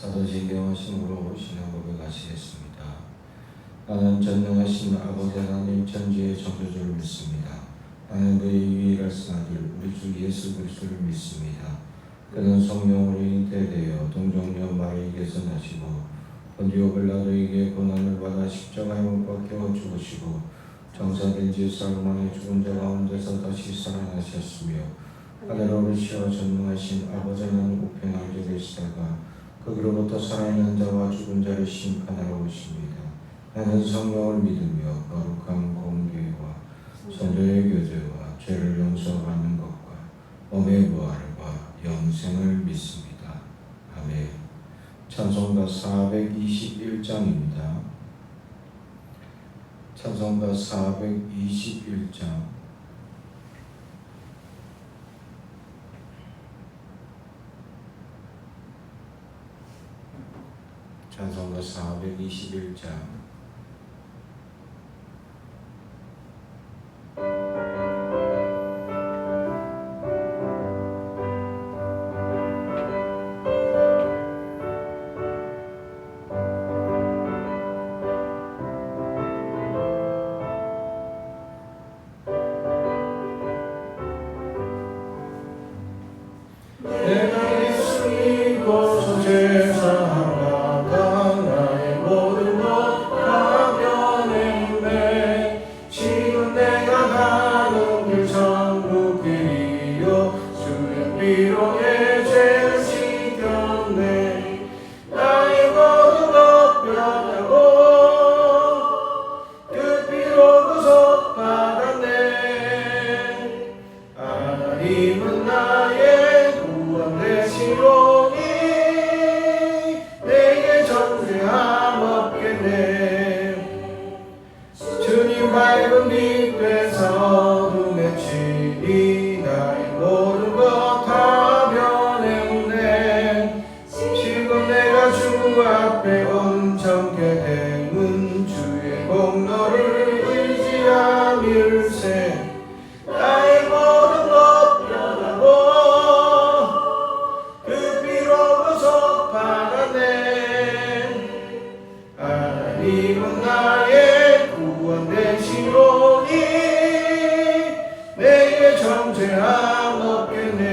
사도신경하심으로 신앙 고백하시겠습니다. 나는 전능하신 아버지 하나님 천지의 창조주를 믿습니다. 나는 그의 유일하신 아들 우리 주 예수 그리스도를 믿습니다. 그는 성령으로 잉태되어 동정녀 마리에게서 나시고 본디오 빌라도에게 고난을 받아 십자가에 못 박혀 죽으시고 장사된 지 사흘 만에 죽은 자 가운데서 다시 살아나셨으며 하늘로 오르시어 전능하신 아버지 하나님 우편에 앉아 계시다가 거기로부터 살아있는 자와 죽은 자를 심판하러 오십니다. 나는 성령을 믿으며 거룩한 공교회와 성도의 교제와 죄를 용서받는 것과 몸의 부활과 영생을 믿습니다. 아멘. 찬송가 421장입니다. 찬송가 421장. 찬송가 421장. 밝은 빛에서 눈에 치니 나의 모든 것 다 변했네. 지금 내가 주 앞에 온전케 되는 주의 공로를 의지함일세. 나의 모든 것 변하고 그 피로 구속 받았네. 하나님은 나의 구원 되시오니 내게 정죄함 없겠네.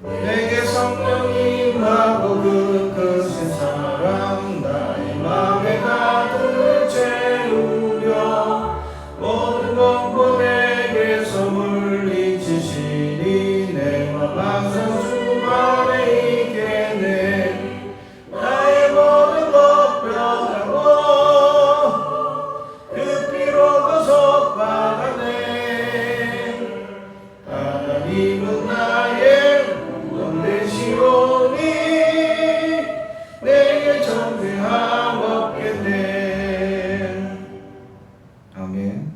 내게 성령이 임하고 그 크신 사랑 나의 맘에 가득 채우려 모든 공포 내게서 물리치시니 내 맘 항상 주 안에 있겠네. 나의 모든 것 변하고 그 피로 구속 받았네. 하나님은 나의 되시오니 내게 정죄함 없겠네. 아멘.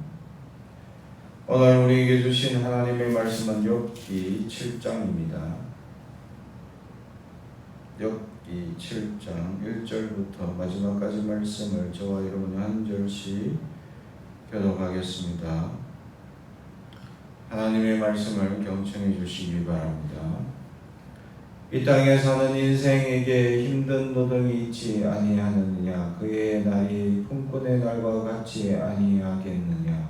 오늘 우리에게 주신 하나님의 말씀은 욥기 7장입니다. 욥기 7장 1절부터 마지막까지 말씀을 저와 여러분이 한 절씩 교독하겠습니다. 하나님의 말씀을 경청해 주시기 바랍니다. 이 땅에 사는 인생에게 힘든 노동이 있지 아니하느냐? 그의 날이 꿈꾼의 날과 같이 아니하겠느냐?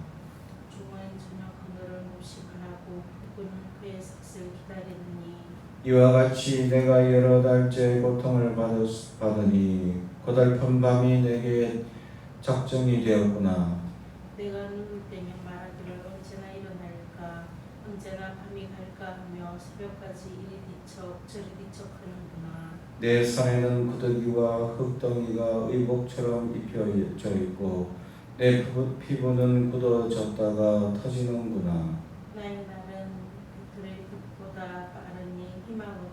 주말 저녁 그늘을 몹시 바라고 그는 그의 삭슬 기다리느니 이와 같이 내가 여러 달째 고통을 받으니 고달픈 밤이 내게 작정이 되었구나. 내가 눈을 떼며 말하기를 언제나 일어날까 언제나 밤이 갈까 하며 새벽까지 이리 뒤척 저리 뒤척하는구나. 내 손에는 구더기와 흙덩이가 의복처럼 입혀져 있고 내 피부는 굳어졌다가 터지는구나. 나의 날은 그들의 빛보다 빠르니 희망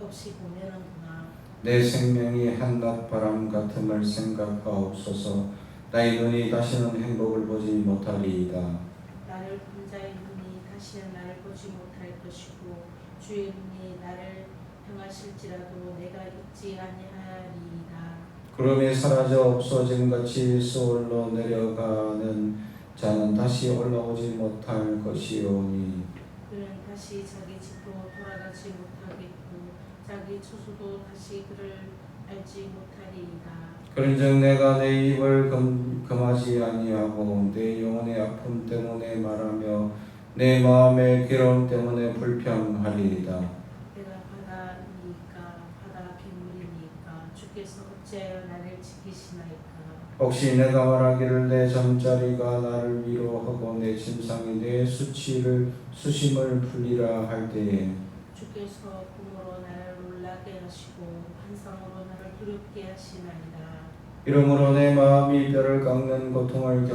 없이 보내는구나. 내 생명이 한낮 바람 같음을 생각하옵소서. 나의 눈이 다시는 행복을 보지 못하리이다. 나를 본 자의 눈이 다시는 나를 보지 못할 것이고 주의 눈이 나를 향하실지라도 내가 잊지 아니하리이다. 구름이 사라져 없어짐 같이 수월로 내려가는 자는 다시 올라오지 못할 것이오니 그는 다시 자기 집으로 돌아가지 못하겠고 자기 처소도 다시 그를 알지 못하리이다. 그런즉 내가 내 입을 금하지 아니하고 내 영혼의 아픔 때문에 말하며 내 마음의 괴로움 때문에 불평하리이다. 내가 바다니까 바다 괴물이니까 주께서 어찌하여 나를 지키시나이까. 혹시 내가 말하기를 내 잠자리가 나를 위로하고 내 침상이 내 수심을 풀리라 할 때에 주께서 꿈으로 나를 놀라게 하시고 환상으로 나를 두렵게 하시나이다. 이러므로 내 마음이 뼈를 깎는 고통을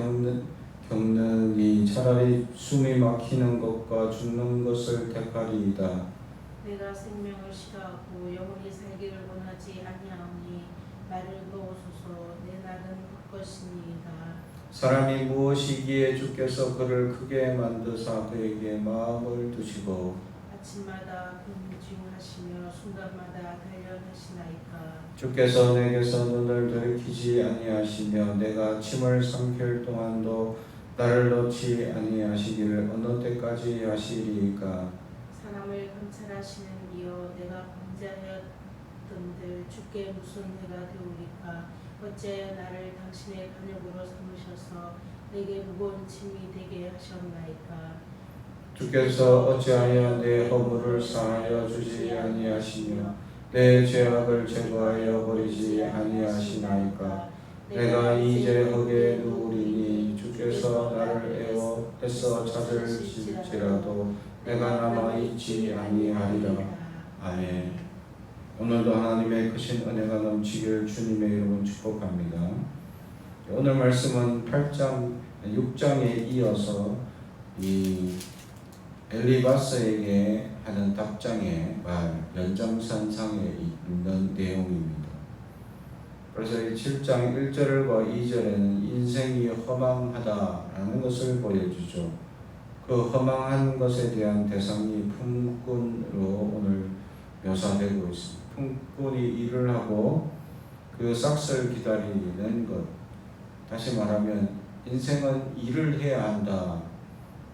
겪느니 차라리 숨이 막히는 것과 죽는 것을 택하리이다. 내가 생명을 싫어하고 영원히 살기를 원하지 아니하오니 나를 놓으소서. 내 날은 헛것이니이다. 사람이 무엇이기에 주께서 그를 크게 만드사 그에게 마음을 두시고 아침마다 긍휼하시며 순간마다 단련하시나이까. 주께서 내게서 눈을 돌이키지 아니하시며 내가 침을 삼킬 동안도 나를 놓지 아니하시기를 어느 때까지 하시리이까. 사람을 감찰하시는 이여 내가 범죄하였던들 주께 무슨 해가 되오리까. 어찌하여 나를 당신의 간역으로 삼으셔서 내게 무거운 짐이 되게 하셨나이까. 주께서 어찌하여 내 허물을 사하여 주지 아니하시며 내 죄악을 제거하여 버리지 아니하시나이까. 내가 이제 흙에 누우리니 주께서 나를 애써 찾으실지라도 내가 남아 있지 아니하리라. 아멘. 오늘도 하나님의 크신 은혜가 넘치길 주님의 이름으로 축복합니다. 오늘 말씀은 6장에 이어서 이 엘리바스에게 하는 답장의 말, 연장선상에 있는 내용입니다. 그래서 이 7장 1절과 2절에는 인생이 허망하다라는 것을 보여주죠. 그 허망한 것에 대한 대상이 품꾼으로 오늘 묘사되고 있습니다. 품꾼이 일을 하고 그 삭슬 기다리는 것. 다시 말하면 인생은 일을 해야 한다.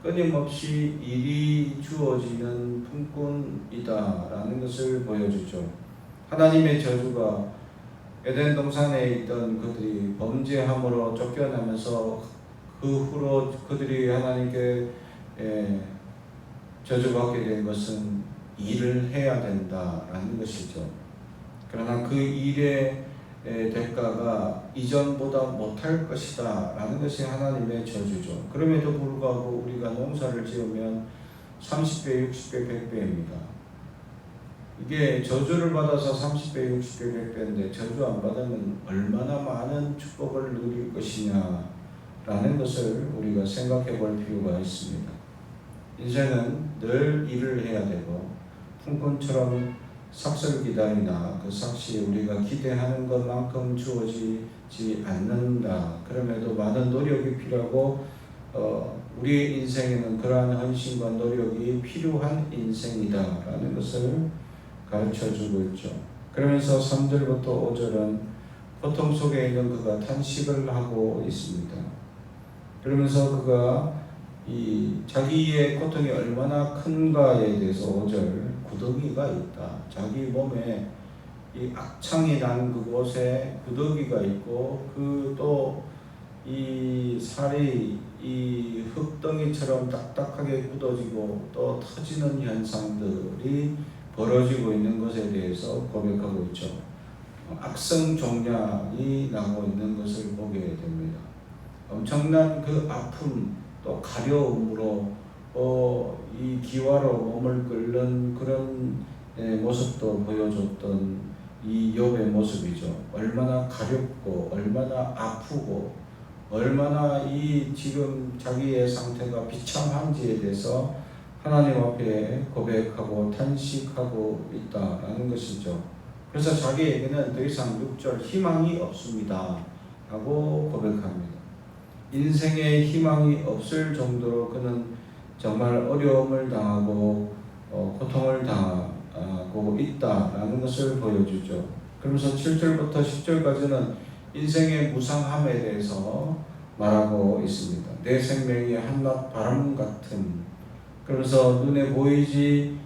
끊임없이 일이 주어지는 품꾼이다라는 것을 보여주죠. 하나님의 저주가 에덴 동산에 있던 그들이 범죄함으로 쫓겨나면서 그 후로 그들이 하나님께 저주받게 된 것은 일을 해야 된다라는 것이죠. 그러나 그 일의 대가가 이전보다 못할 것이다 라는 것이 하나님의 저주죠. 그럼에도 불구하고 우리가 농사를 지으면 30배, 60배, 100배입니다. 이게 저주를 받아서 30배, 60배, 100배인데 저주 안 받으면 얼마나 많은 축복을 누릴 것이냐 라는 것을 우리가 생각해 볼 필요가 있습니다. 인생은 늘 일을 해야 되고 품꾼처럼 삭슬기다리나 그 삭시 우리가 기대하는 것만큼 주어지지 않는다. 그럼에도 많은 노력이 필요하고 우리의 인생에는 그러한 헌신과 노력이 필요한 인생이다라는 것을 가르쳐주고 있죠. 그러면서 3절부터 5절은 고통 속에 있는 그가 탄식을 하고 있습니다. 그러면서 그가 이 자기의 고통이 얼마나 큰가에 대해서 5절 구더기가 있다. 자기 몸에 이 악창이 난 그곳에 구더기가 있고 그 또 이 살이 이 흙덩이처럼 딱딱하게 굳어지고 또 터지는 현상들이 벌어지고 있는 것에 대해서 고백하고 있죠. 악성 종양이 나고 있는 것을 보게 됩니다. 엄청난 그 아픔 또 가려움으로 이 기와로 몸을 끓는 그런 모습도 보여줬던 이 욥의 모습이죠. 얼마나 가렵고 얼마나 아프고 얼마나 이 지금 자기의 상태가 비참한지에 대해서 하나님 앞에 고백하고 탄식하고 있다라는 것이죠. 그래서 자기에게는 더 이상 6절 희망이 없습니다 라고 고백합니다. 인생에 희망이 없을 정도로 그는 정말 어려움을 당하고 고통을 당하고 있다라는 것을 보여주죠. 그러면서 7절부터 10절까지는 인생의 무상함에 대해서 말하고 있습니다. 내 생명이 한낱 바람 같은, 그러면서 눈에 보이지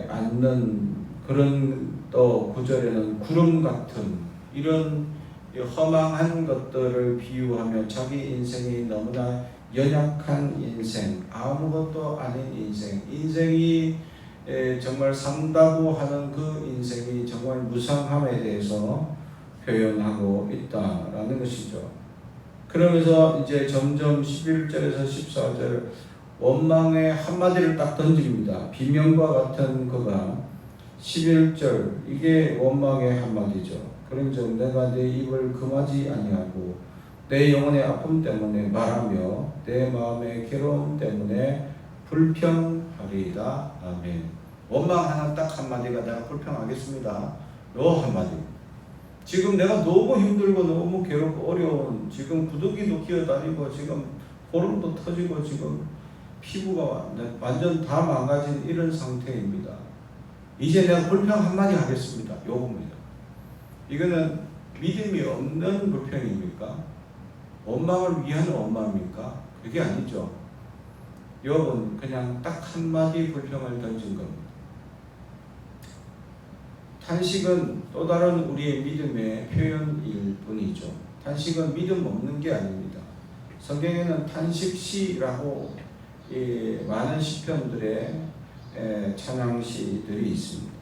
않는 그런, 또 9절에는 구름 같은 이런 허망한 것들을 비유하며 자기 인생이 너무나 연약한 인생, 아무것도 아닌 인생, 인생이 정말 산다고 하는 그 인생이 정말 무상함에 대해서 표현하고 있다라는 것이죠. 그러면서 이제 점점 11절에서 14절 원망의 한마디를 딱 던집니다. 비명과 같은 그가 11절, 이게 원망의 한마디죠. 그런즉 내가 내 입을 금하지 아니하고 내 영혼의 아픔 때문에 말하며 내 마음의 괴로움 때문에 불평하리이다. 아멘. 원망하는 딱 한마디가 내가 불평하겠습니다. 요 한마디. 지금 내가 너무 힘들고 너무 괴롭고 어려운, 지금 구더기도 기어다니고 지금 보름도 터지고 지금 피부가 완전 다 망가진 이런 상태입니다. 이제 내가 불평 한마디 하겠습니다. 요겁니다. 이거는 믿음이 없는 불평입니까? 원망을 위한 원망입니까? 그게 아니죠. 욥은 그냥 딱 한마디 불평을 던진 겁니다. 탄식은 또 다른 우리의 믿음의 표현일 뿐이죠. 탄식은 믿음 없는 게 아닙니다. 성경에는 탄식시라고 많은 시편들의 찬양시들이 있습니다.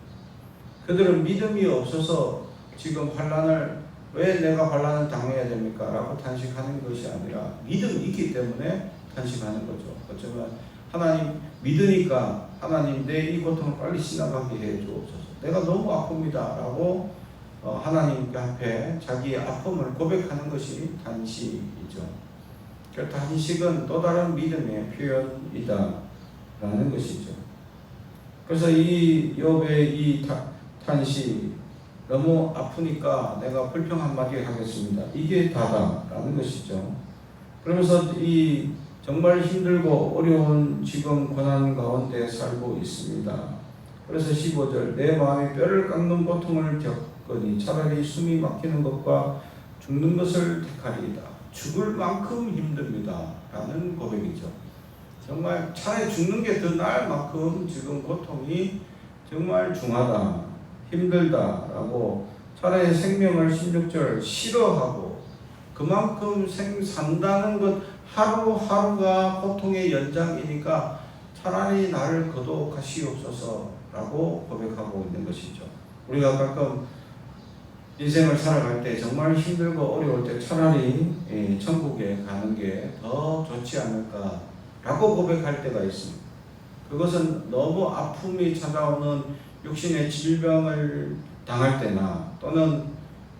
그들은 믿음이 없어서 지금 환난을, 왜 내가 환난을 당해야 됩니까? 라고 탄식하는 것이 아니라 믿음이 있기 때문에 탄식하는 거죠. 어쩌면 하나님 믿으니까 하나님 내 이 고통을 빨리 지나가게 해 주옵소서. 내가 너무 아픕니다. 라고 하나님 앞에 자기의 아픔을 고백하는 것이 탄식이죠. 그 탄식은 또 다른 믿음의 표현이다 라는 것이죠. 그래서 이 욥의 이 탄식, 너무 아프니까 내가 불평 한마디 하겠습니다. 이게 다다라는 것이죠. 그러면서 이 정말 힘들고 어려운 지금 고난 가운데 살고 있습니다. 그래서 15절, 내 마음이 뼈를 깎는 고통을 겪으니 차라리 숨이 막히는 것과 죽는 것을 택하리이다. 죽을 만큼 힘듭니다. 라는 고백이죠. 정말 차라리 죽는 게 더 나을 만큼 지금 고통이 정말 중하다, 힘들다라고, 차라리 생명을 16절 싫어하고, 그만큼 산다는 것 하루하루가 고통의 연장이니까 차라리 나를 거두어가시옵소서라고 고백하고 있는 것이죠. 우리가 가끔 인생을 살아갈 때 정말 힘들고 어려울 때 차라리 천국에 가는 게 더 좋지 않을까라고 고백할 때가 있습니다. 그것은 너무 아픔이 찾아오는 육신의 질병을 당할 때나, 또는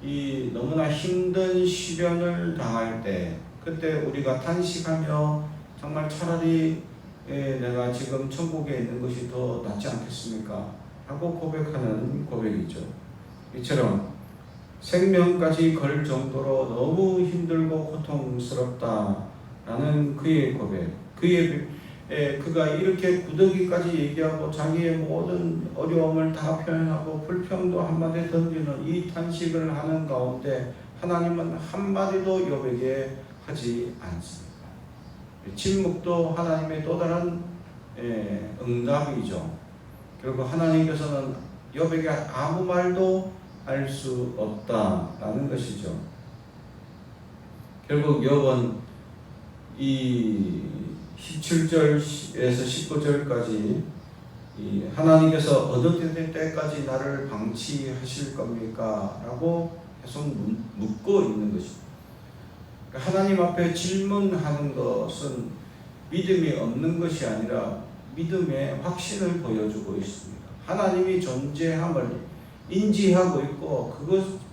이 너무나 힘든 시련을 당할 때, 그때 우리가 탄식하며 정말 차라리 내가 지금 천국에 있는 것이 더 낫지 않겠습니까? 하고 고백하는 고백이죠. 이처럼 생명까지 걸 정도로 너무 힘들고 고통스럽다라는 그의 고백, 그가 이렇게 구더기까지 얘기하고 자기의 모든 어려움을 다 표현하고 불평도 한마디 던지는 이 탄식을 하는 가운데 하나님은 한마디도 욥에게 하지 않습니다. 침묵도 하나님의 또 다른 응답이죠. 결국 하나님께서는 욥에게 아무 말도 할 수 없다라는 것이죠. 결국 욥은 이 17절에서 19절까지 하나님께서 어느 때까지 나를 방치하실 겁니까? 라고 계속 묻고 있는 것입니다. 하나님 앞에 질문하는 것은 믿음이 없는 것이 아니라 믿음의 확신을 보여주고 있습니다. 하나님이 존재함을 인지하고 있고,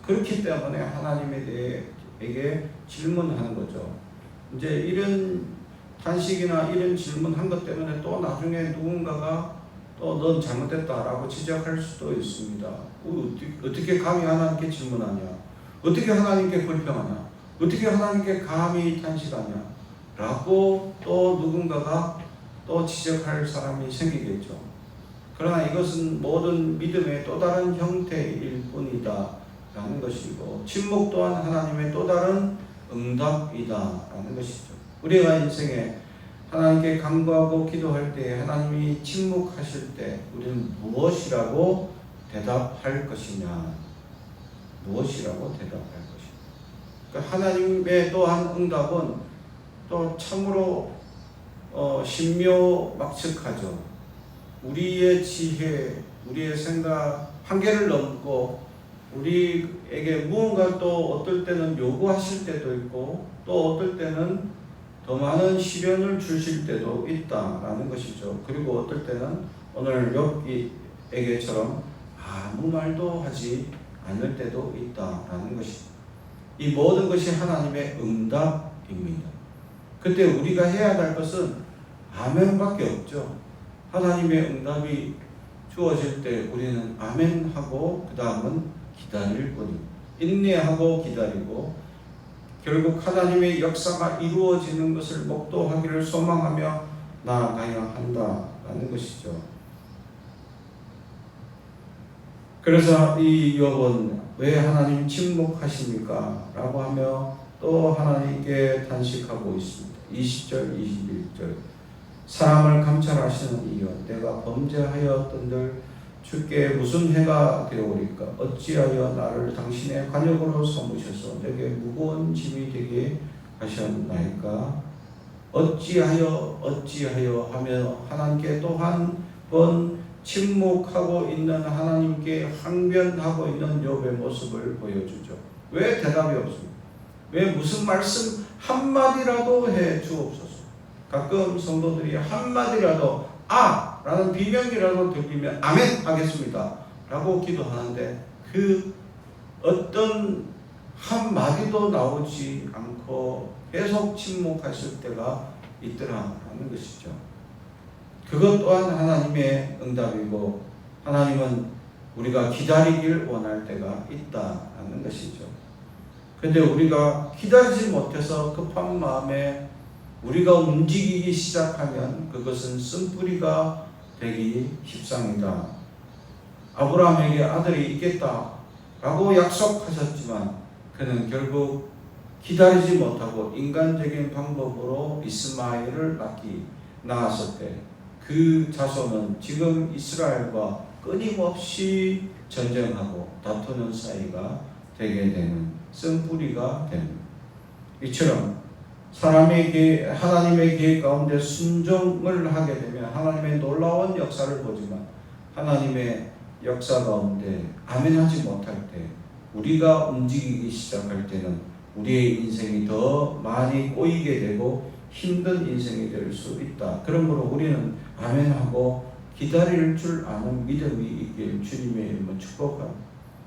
그렇기 때문에 하나님에 대해 질문하는 거죠. 이제 이런 탄식이나 이런 질문한 것 때문에 또 나중에 누군가가 또 넌 잘못됐다라고 지적할 수도 있습니다. 어떻게 감히 하나님께 질문하냐? 어떻게 하나님께 불평하냐? 어떻게 하나님께 감히 탄식하냐? 라고 또 누군가가 또 지적할 사람이 생기겠죠. 그러나 이것은 모든 믿음의 또 다른 형태일 뿐이다 라는 것이고, 침묵 또한 하나님의 또 다른 응답이다 라는 것이죠. 우리가 인생에 하나님께 간구하고 기도할 때, 하나님이 침묵하실 때 우리는 무엇이라고 대답할 것이냐? 무엇이라고 대답할 것이냐? 그러니까 하나님의 또한 응답은 또 참으로 신묘막측하죠. 우리의 지혜, 우리의 생각 한계를 넘고 우리에게 무언가 또 어떨 때는 요구하실 때도 있고, 또 어떨 때는 더 많은 시련을 주실 때도 있다라는 것이죠. 그리고 어떨 때는 오늘 욥기에게처럼 아무 말도 하지 않을 때도 있다라는 것입니다. 이 모든 것이 하나님의 응답입니다. 그때 우리가 해야 할 것은 아멘밖에 없죠. 하나님의 응답이 주어질 때 우리는 아멘하고 그 다음은 기다릴 뿐입니다. 인내하고 기다리고 결국 하나님의 역사가 이루어지는 것을 목도하기를 소망하며 나아가야 한다라는 것이죠. 그래서 이 욥은 왜 하나님 침묵하십니까? 라고 하며 또 하나님께 단식하고 있습니다. 20절 21절 사람을 감찰하시는 이여 내가 범죄하였던들 주께 무슨 해가 되오리까? 어찌하여 나를 당신의 관역으로 삼으셔서 내게 무거운 짐이 되게 하셨나이까? 어찌하여 하며 하나님께 또 한 번 침묵하고 있는 하나님께 항변하고 있는 욥의 모습을 보여주죠. 왜 대답이 없습니까? 왜 무슨 말씀 한마디라도 해 주옵소서. 가끔 성도들이 한마디라도 라는 비명이라도 들리면 아멘 하겠습니다 라고 기도하는데 그 어떤 한마디도 나오지 않고 계속 침묵하실 때가 있더라라는 것이죠. 그것 또한 하나님의 응답이고, 하나님은 우리가 기다리길 원할 때가 있다라는 것이죠. 그런데 우리가 기다리지 못해서 급한 마음에 우리가 움직이기 시작하면 그것은 쓴뿌리가 되기 십상이다. 아브라함에게 아들이 있겠다라고 약속하셨지만 그는 결국 기다리지 못하고 인간적인 방법으로 이스마엘을 낳았을 때 그 자손은 지금 이스라엘과 끊임없이 전쟁하고 다투는 사이가 되게 되는 쓴뿌리가 됩니다. 이처럼 하나님의 계획 가운데 순종을 하게 되면 하나님의 놀라운 역사를 보지만 하나님의 역사 가운데 아멘하지 못할 때, 우리가 움직이기 시작할 때는 우리의 인생이 더 많이 꼬이게 되고 힘든 인생이 될 수 있다. 그러므로 우리는 아멘하고 기다릴 줄 아는 믿음이 있길 주님의 이름으로 축복합니다.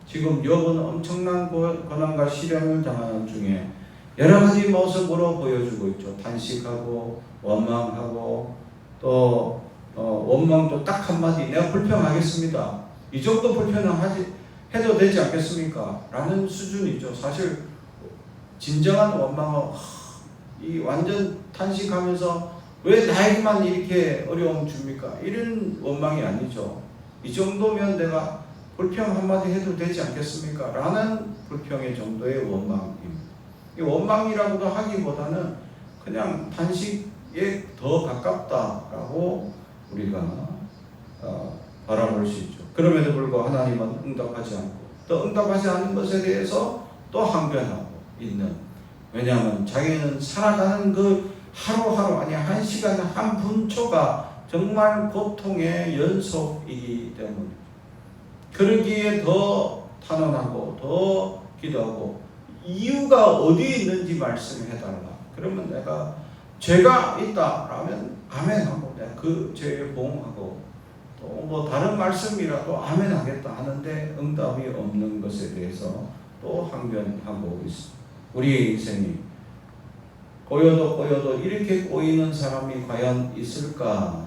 지금 욥은 엄청난 고난과 시련을 당하는 중에 여러 가지 모습으로 보여주고 있죠. 단식하고 원망하고 또 원망도 딱 한마디 내가 불평하겠습니다. 이 정도 불평은 해도 되지 않겠습니까? 라는 수준이죠. 사실 진정한 원망은 이 완전 탄식하면서 왜 나에게만 이렇게 어려움 줍니까? 이런 원망이 아니죠. 이 정도면 내가 불평 한마디 해도 되지 않겠습니까? 라는 불평의 정도의 원망입니다. 이 원망이라고도 하기보다는 그냥 단식에 더 가깝다라고 우리가 바라볼 수 있죠. 그럼에도 불구하고 하나님은 응답하지 않고, 또 응답하지 않는 것에 대해서 또 항변하고 있는, 왜냐하면 자기는 살아가는 그 하루하루, 아니 한 시간 한 분초가 정말 고통의 연속이기 때문에 그러기에 더 탄원하고 더 기도하고 이유가 어디에 있는지 말씀해달라. 그러면 내가 죄가 있다라면 아멘하고 내가 그 죄에 봉하고 또 뭐 다른 말씀이라도 아멘하겠다 하는데 응답이 없는 것에 대해서 또 항변하고 있습니다. 우리의 인생이 꼬여도 이렇게 꼬이는 사람이 과연 있을까?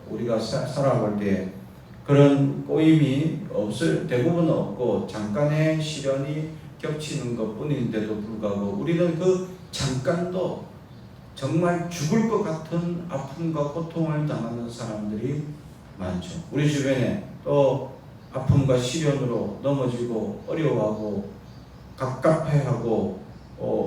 우리가 살아볼 때 그런 꼬임이 대부분 없고 잠깐의 시련이 겹치는 것뿐인데도 불구하고 우리는 그 잠깐도 정말 죽을 것 같은 아픔과 고통을 당하는 사람들이 많죠. 우리 주변에 또 아픔과 시련으로 넘어지고 어려워하고 갑갑해하고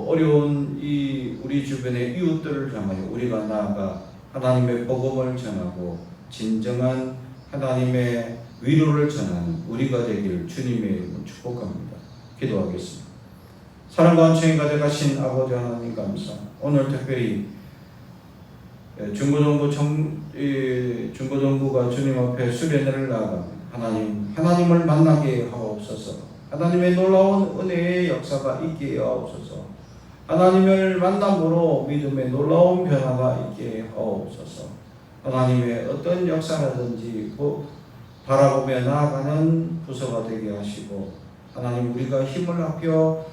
어려운 이 우리 주변의 이웃들을 향하여 우리가 나아가 하나님의 복음을 전하고 진정한 하나님의 위로를 전하는 우리가 되길 주님의 이름으로 축복합니다. 기도하겠습니다. 사랑과 은총이 가득하신 아버지 하나님 감사. 오늘 특별히 중고정부가 주님 앞에 수련회를 나아갑니다. 하나님을 만나게 하옵소서. 하나님의 놀라운 은혜의 역사가 있게 하옵소서. 하나님을 만남으로 믿음의 놀라운 변화가 있게 하옵소서. 하나님의 어떤 역사라든지 바라보며 나아가는 부서가 되게 하시고, 하나님 우리가 힘을 합혀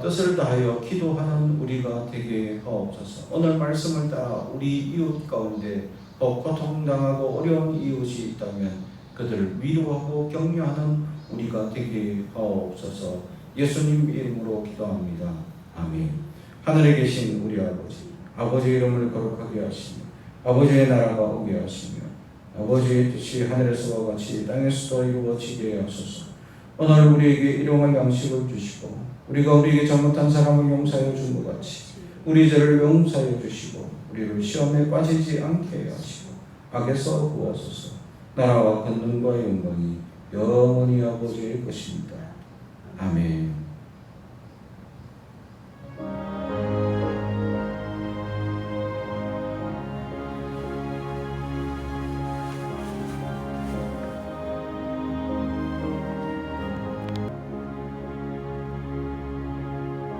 뜻을 다하여 기도하는 우리가 되게 하옵소서. 오늘 말씀을 따라 우리 이웃 가운데 고통당하고 어려운 이웃이 있다면 그들을 위로하고 격려하는 우리가 되게 하옵소서. 예수님 이름으로 기도합니다. 아멘. 하늘에 계신 우리 아버지 이름을 거룩하게 하시며 아버지의 나라가 오게 하시며 아버지의 뜻이 하늘에서와 같이 땅에서도 이루어지게 하소서. 오늘 우리에게 일용할 양식을 주시고 우리가 우리에게 잘못한 사람을 용서하여 준 것 같이 우리 죄를 용서하여 주시고 우리를 시험에 빠지지 않게 하시고 악에서 구하소서. 나라와 권능과 영광이 영원히 아버지의 것입니다. 아멘.